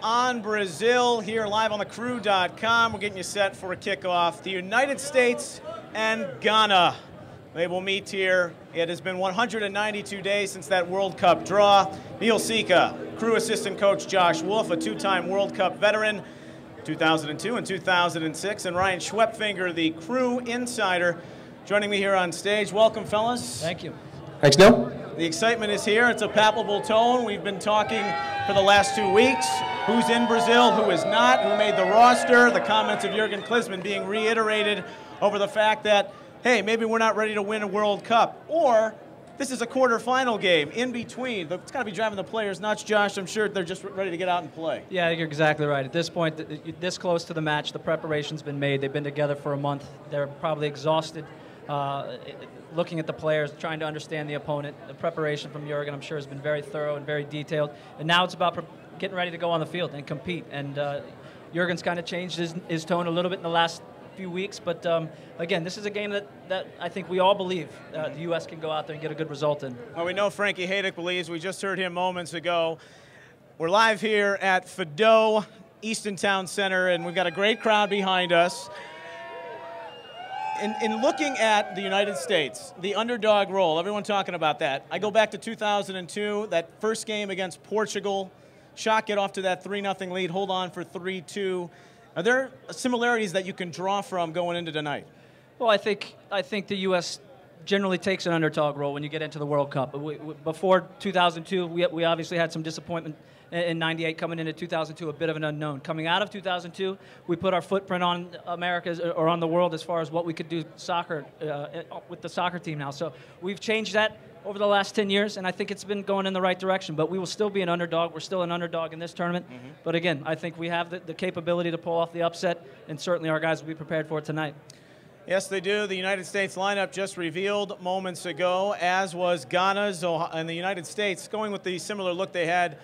On Brazil, here live on thecrew.com. We're getting you set for a kickoff. The United States and Ghana. They will meet here. It has been 192 days since that World Cup draw. Neil Sika, crew assistant coach Josh Wolf, a two-time World Cup veteran, 2002 and 2006, and Ryan Schwepfinger, the crew insider, joining me here on stage. Welcome, fellas. Thank you. Thanks, Neil. The excitement is here. It's a palpable tone. We've been talking for the last 2 weeks. Who's in Brazil, who is not, who made the roster. The comments of Jurgen Klinsmann being reiterated over the fact that, hey, maybe we're not ready to win a World Cup. Or this is a quarterfinal game in between. It's got to be driving the players nuts, Josh. I'm sure they're just ready to get out and play. Yeah, you're exactly right. At this point, this close to the match, the preparation's been made. They've been together for a month. They're probably exhausted. Looking at the players, trying to understand the opponent. The preparation from Jurgen, I'm sure, has been very thorough and very detailed. And now it's about getting ready to go on the field and compete. And Jurgen's kind of changed his tone a little bit in the last few weeks. But again, this is a game that I think we all believe the U.S. can go out there and get a good result in. Well, we know Frankie Haydick believes. We just heard him moments ago. We're live here at Fadó, Easton Town Center, and we've got a great crowd behind us. In looking at the United States, the underdog role, everyone talking about that. I go back to 2002, that first game against Portugal. Shot get off to that 3-0 lead, hold on for 3-2. Are there similarities that you can draw from going into tonight? Well, I think the U.S. generally takes an underdog role when you get into the World Cup. Before 2002, we obviously had some disappointment in '98, coming into 2002, a bit of an unknown. Coming out of 2002, we put our footprint on America's or on the world as far as what we could do soccer with the soccer team now. So we've changed that over the last 10 years, and I think it's been going in the right direction. But we will still be an underdog. We're still an underdog in this tournament. Mm-hmm. But again, I think we have the capability to pull off the upset, and certainly our guys will be prepared for it tonight. Yes, they do. The United States lineup just revealed moments ago, as was Ghana's, and the United States going with the similar look they had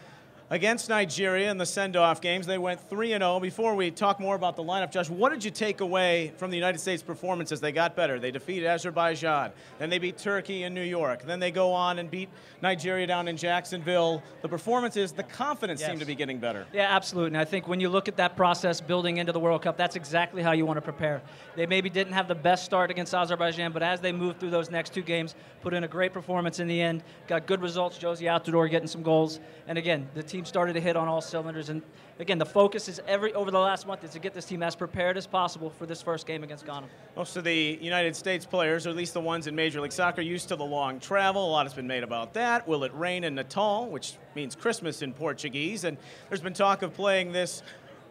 against Nigeria in the send-off games. They went 3-0. Before we talk more about the lineup, Josh, what did you take away from the United States' performance as they got better? They defeated Azerbaijan, then they beat Turkey in New York, then they go on and beat Nigeria down in Jacksonville. The performances, the confidence seemed to be getting better. Yeah, absolutely. And I think when you look at that process building into the World Cup, that's exactly how you want to prepare. They maybe didn't have the best start against Azerbaijan, but as they moved through those next 2 games, put in a great performance in the end, got good results, Josie Altidore getting some goals. And again, the team started to hit on all cylinders. And again, the focus is over the last month is to get this team as prepared as possible for this first game against Ghana. Most of the United States players, or at least the ones in Major League Soccer, used to the long travel. A lot has been made about that. Will it rain in Natal, which means Christmas in Portuguese? And there's been talk of playing this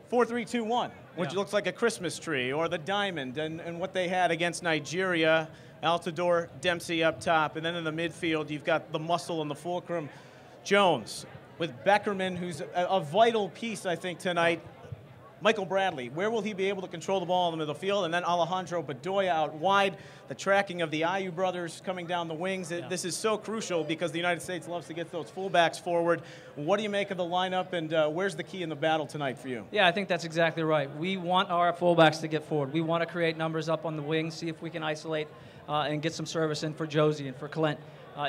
4-3-2-1, which looks like a Christmas tree, or the diamond, and what they had against Nigeria. Altidore, Dempsey up top, and then in the midfield, you've got the muscle and the fulcrum, Jones, with Beckerman, who's a vital piece, I think, tonight. Michael Bradley, where will he be able to control the ball in the middle of the field? And then Alejandro Bedoya out wide. The tracking of the Ayew brothers coming down the wings. This is so crucial because the United States loves to get those fullbacks forward. What do you make of the lineup, and where's the key in the battle tonight for you? Yeah, I think that's exactly right. We want our fullbacks to get forward. We want to create numbers up on the wings, see if we can isolate and get some service in for Josie and for Clint.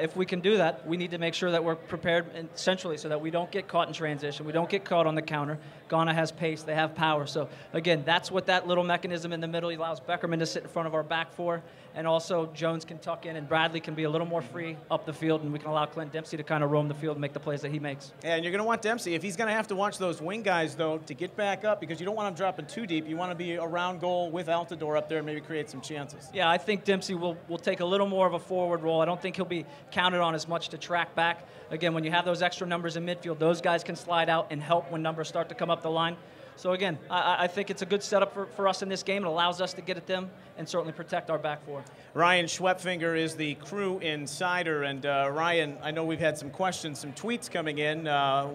If we can do that, we need to make sure that we're prepared centrally so that we don't get caught in transition. We don't get caught on the counter. Ghana has pace. They have power. So, again, that's what that little mechanism in the middle allows Beckerman to sit in front of our back four. And also Jones can tuck in and Bradley can be a little more free up the field, and we can allow Clint Dempsey to kind of roam the field and make the plays that he makes. Yeah, and you're going to want Dempsey. If he's going to have to watch those wing guys, though, to get back up, because you don't want him dropping too deep. You want to be around goal with Altidore up there and maybe create some chances. Yeah, I think Dempsey will take a little more of a forward role. I don't think he'll be counted on as much to track back. Again, when you have those extra numbers in midfield, those guys can slide out and help when numbers start to come up the line. So again, I think it's a good setup for us in this game. It allows us to get at them and certainly protect our back four. Ryan Schwepfinger is the crew insider. And Ryan, I know we've had some questions, some tweets coming in,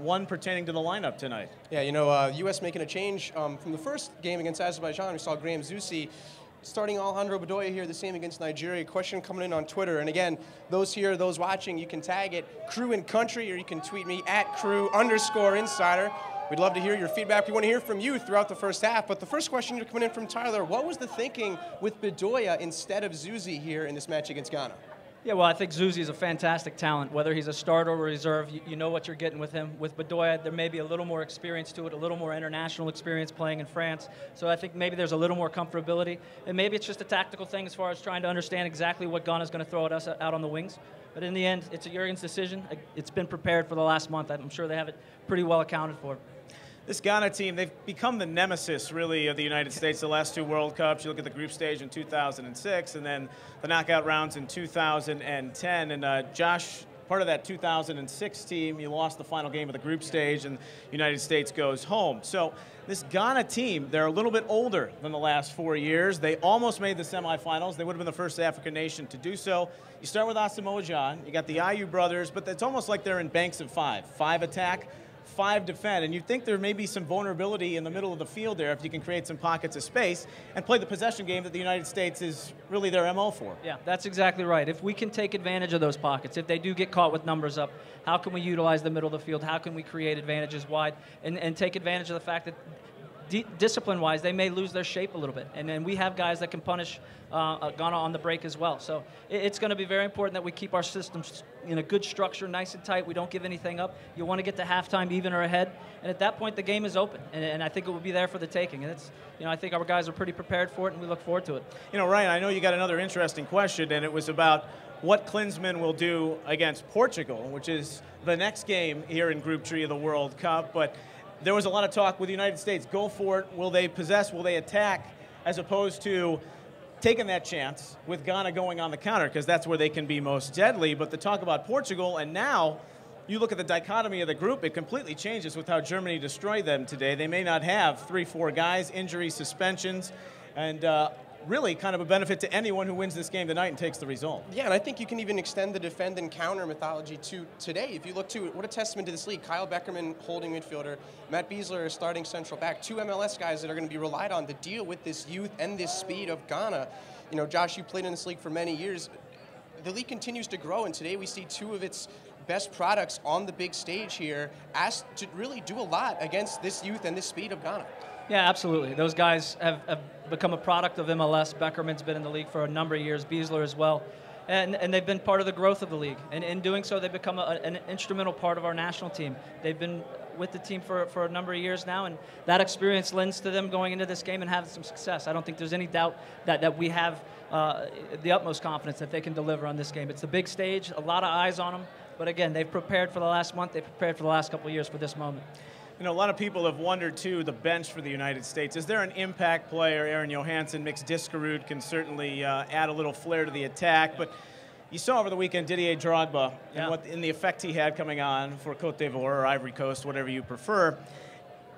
one pertaining to the lineup tonight. Yeah, you know, U.S. making a change from the first game against Azerbaijan. We saw Graham Zusi starting Alejandro Bedoya here, the same against Nigeria. Question coming in on Twitter. And again, those here, those watching, you can tag it Crew in Country, or you can tweet me at Crew_Insider. We'd love to hear your feedback. We want to hear from you throughout the first half. But the first question coming in from Tyler, what was the thinking with Bedoya instead of Zusi here in this match against Ghana? Yeah, well, I think Zusi is a fantastic talent. Whether he's a starter or reserve, you know what you're getting with him. With Bedoya, there may be a little more experience to it, a little more international experience playing in France. So I think maybe there's a little more comfortability. And maybe it's just a tactical thing as far as trying to understand exactly what Ghana's going to throw at us out on the wings. But in the end, it's a Jurgen's decision. It's been prepared for the last month. I'm sure they have it pretty well accounted for. This Ghana team, they've become the nemesis, really, of the United States the last 2 World Cups. You look at the group stage in 2006 and then the knockout rounds in 2010. And Josh, part of that 2006 team, you lost the final game of the group stage and the United States goes home. So this Ghana team, they're a little bit older than the last 4 years. They almost made the semifinals. They would have been the first African nation to do so. You start with Asamoah Gyan. You got the Ayew brothers, but it's almost like they're in banks of 5. 5 attack, 5 defend, and you'd think there may be some vulnerability in the middle of the field there if you can create some pockets of space and play the possession game that the United States is really their MO for. Yeah, that's exactly right. If we can take advantage of those pockets, if they do get caught with numbers up, how can we utilize the middle of the field? How can we create advantages wide and take advantage of the fact that discipline-wise, they may lose their shape a little bit. And then we have guys that can punish Ghana on the break as well. So it's going to be very important that we keep our systems in a good structure, nice and tight. We don't give anything up. You want to get to halftime even or ahead. And at that point, the game is open. And I think it will be there for the taking. And it's, I think our guys are pretty prepared for it, and we look forward to it. Ryan, I know you got another interesting question, and it was about what Klinsmann will do against Portugal, which is the next game here in Group 3 of the World Cup. But there was a lot of talk with the United States. Go for it. Will they possess? Will they attack? As opposed to taking that chance with Ghana going on the counter, because that's where they can be most deadly. But the talk about Portugal, and now you look at the dichotomy of the group, it completely changes with how Germany destroyed them today. They may not have 3-4 guys, injuries, suspensions, and really kind of a benefit to anyone who wins this game tonight and takes the result. Yeah, and I think you can even extend the defend and counter mythology to today. If you look to it, what a testament to this league. Kyle Beckerman, holding midfielder, Matt Beasler, starting central back, 2 MLS guys that are going to be relied on to deal with this youth and this speed of Ghana. Josh, you played in this league for many years. The league continues to grow, and today we see 2 of its best products on the big stage here, asked to really do a lot against this youth and this speed of Ghana. Yeah, absolutely. Those guys have become a product of MLS. Beckerman's been in the league for a number of years, Beasler as well. And they've been part of the growth of the league. And in doing so, they've become an instrumental part of our national team. They've been with the team for a number of years now, and that experience lends to them going into this game and having some success. I don't think there's any doubt that we have the utmost confidence that they can deliver on this game. It's the big stage, a lot of eyes on them. But again, they've prepared for the last month. They've prepared for the last couple of years for this moment. A lot of people have wondered, too, the bench for the United States. Is there an impact player? Aaron Johansson, Mix Diskerud can certainly add a little flair to the attack. But you saw over the weekend Didier Drogba and the effect he had coming on for Côte d'Ivoire or Ivory Coast, whatever you prefer.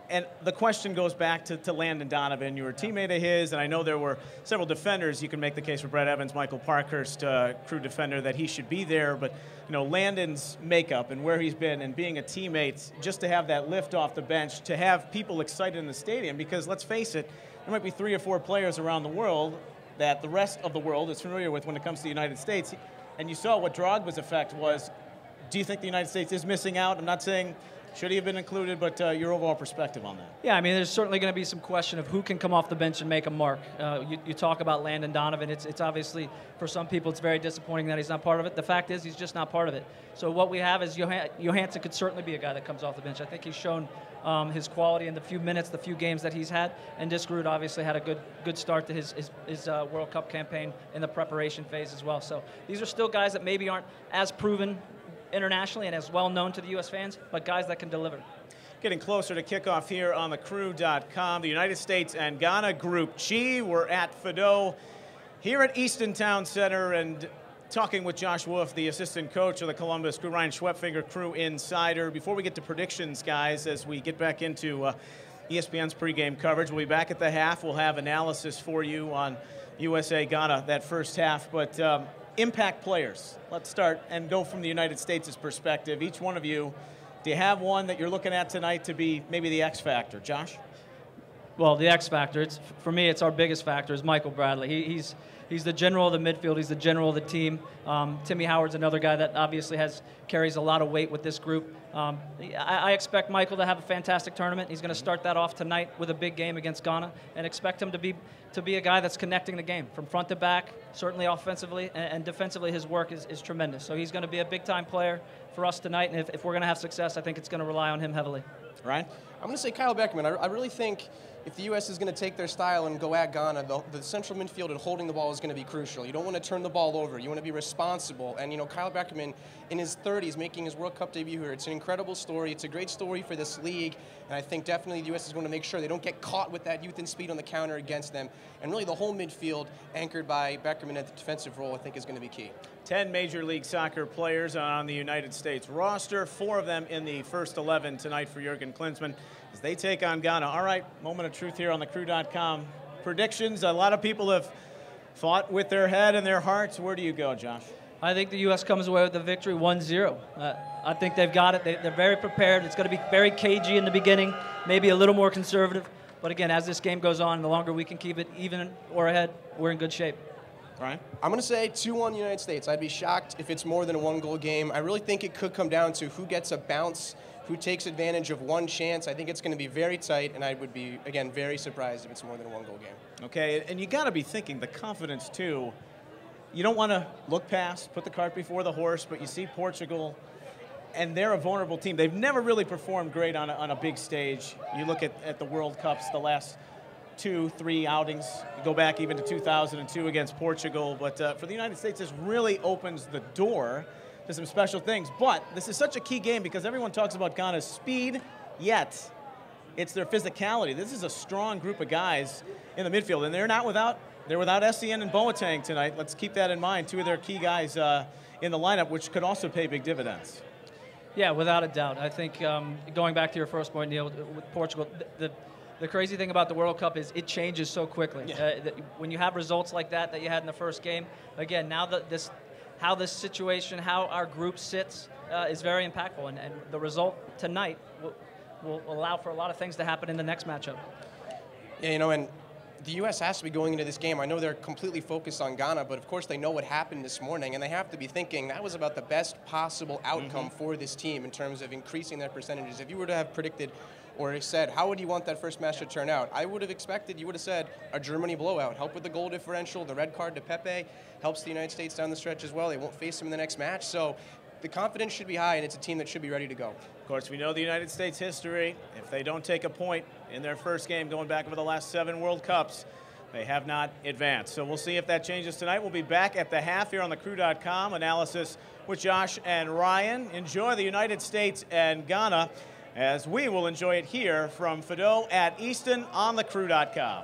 And the question goes back to Landon Donovan. You were a teammate of his, and I know there were several defenders. You can make the case for Brett Evans, Michael Parkhurst, crew defender, that he should be there. But, Landon's makeup and where he's been and being a teammate, just to have that lift off the bench, to have people excited in the stadium, because let's face it, there might be 3 or 4 players around the world that the rest of the world is familiar with when it comes to the United States. And you saw what Drogba's effect was. Do you think the United States is missing out? I'm not saying should he have been included, but your overall perspective on that? Yeah, I mean, there's certainly going to be some question of who can come off the bench and make a mark. You talk about Landon Donovan. It's obviously, for some people, it's very disappointing that he's not part of it. The fact is, he's just not part of it. So what we have is Johansson could certainly be a guy that comes off the bench. I think he's shown his quality in the few minutes, the few games that he's had. And Diskerud obviously had a good start to his World Cup campaign in the preparation phase as well. So these are still guys that maybe aren't as proven internationally and as well known to the U.S. fans, but guys that can deliver. Getting closer to kickoff here on thecrew.com. The United States and Ghana Group G. We're at Fadó here at Easton Town Center and talking with Josh Wolf, the assistant coach of the Columbus Crew, Ryan Schwepfinger, Crew Insider. Before we get to predictions, guys, as we get back into ESPN's pregame coverage, we'll be back at the half. We'll have analysis for you on USA-Ghana, that first half. But impact players. Let's start and go from the United States' perspective. Each one of you, do you have one that you're looking at tonight to be maybe the X factor? Josh? Well, the X factor, for me, it's our biggest factor, is Michael Bradley. He's the general of the midfield. He's the general of the team. Timmy Howard's another guy that obviously carries a lot of weight with this group. I expect Michael to have a fantastic tournament. He's going to start that off tonight with a big game against Ghana, and expect him to be a guy that's connecting the game from front to back, certainly offensively, and defensively his work is tremendous. So he's going to be a big-time player for us tonight, and if we're going to have success, I think it's going to rely on him heavily. Ryan? I'm going to say Kyle Beckerman. I really think if the U.S. is going to take their style and go at Ghana, the central midfield and holding the ball is going to be crucial. You don't want to turn the ball over. You want to be responsible. And, Kyle Beckerman, in his 30s, making his World Cup debut here. It's an incredible story. It's a great story for this league. And I think definitely the U.S. is going to make sure they don't get caught with that youth and speed on the counter against them. And really the whole midfield, anchored by Beckerman at the defensive role, I think is going to be key. 10 Major League Soccer players on the United States roster, 4 of them in the first 11 tonight for Jurgen Klinsmann as they take on Ghana. All right, moment of truth here on thecrew.com. Predictions, a lot of people have fought with their head and their hearts. Where do you go, Josh? I think the U.S. comes away with the victory 1-0. I think they've got it. They're very prepared. It's going to be very cagey in the beginning, maybe a little more conservative. But again, as this game goes on, the longer we can keep it even or ahead, we're in good shape. Ryan? I'm going to say 2-1 United States. I'd be shocked if it's more than a one-goal game. I really think it could come down to who gets a bounce, who takes advantage of one chance. I think it's going to be very tight, and I would be, again, very surprised if it's more than a one-goal game. Okay, and you got to be thinking the confidence, too. You don't want to look past, put the cart before the horse, but you see Portugal, and they're a vulnerable team. They've never really performed great on a big stage. You look at the World Cups, the last 2-3 outings. You go back even to 2002 against Portugal. But for the United States, this really opens the door to some special things. But this is such a key game because everyone talks about Ghana's speed, yet it's their physicality. This is a strong group of guys in the midfield, and they're without Essien and Boateng tonight. Let's keep that in mind. 2 of their key guys in the lineup, which could also pay big dividends. Yeah, without a doubt. I think going back to your first point, Neil, with Portugal, the crazy thing about the World Cup is it changes so quickly. Yeah. When you have results like that you had in the first game, again, now how this situation, how our group sits is very impactful. And the result tonight will allow for a lot of things to happen in the next matchup. Yeah, and the U.S. has to be going into this game. I know they're completely focused on Ghana, but of course they know what happened this morning, and they have to be thinking that was about the best possible outcome for this team in terms of increasing their percentages. If you were to have predicted or said, how would you want that first match to turn out? I would have expected, you would have said, a Germany blowout. Help with the goal differential, the red card to Pepe, helps the United States down the stretch as well. They won't face him in the next match. So the confidence should be high, and it's a team that should be ready to go. Of course, we know the United States history. If they don't take a point in their first game going back over the last 7 World Cups, they have not advanced. So we'll see if that changes tonight. We'll be back at the half here on thecrew.com. Analysis with Josh and Ryan. Enjoy the United States and Ghana, as we will enjoy it here from Fadó at Easton on thecrew.com.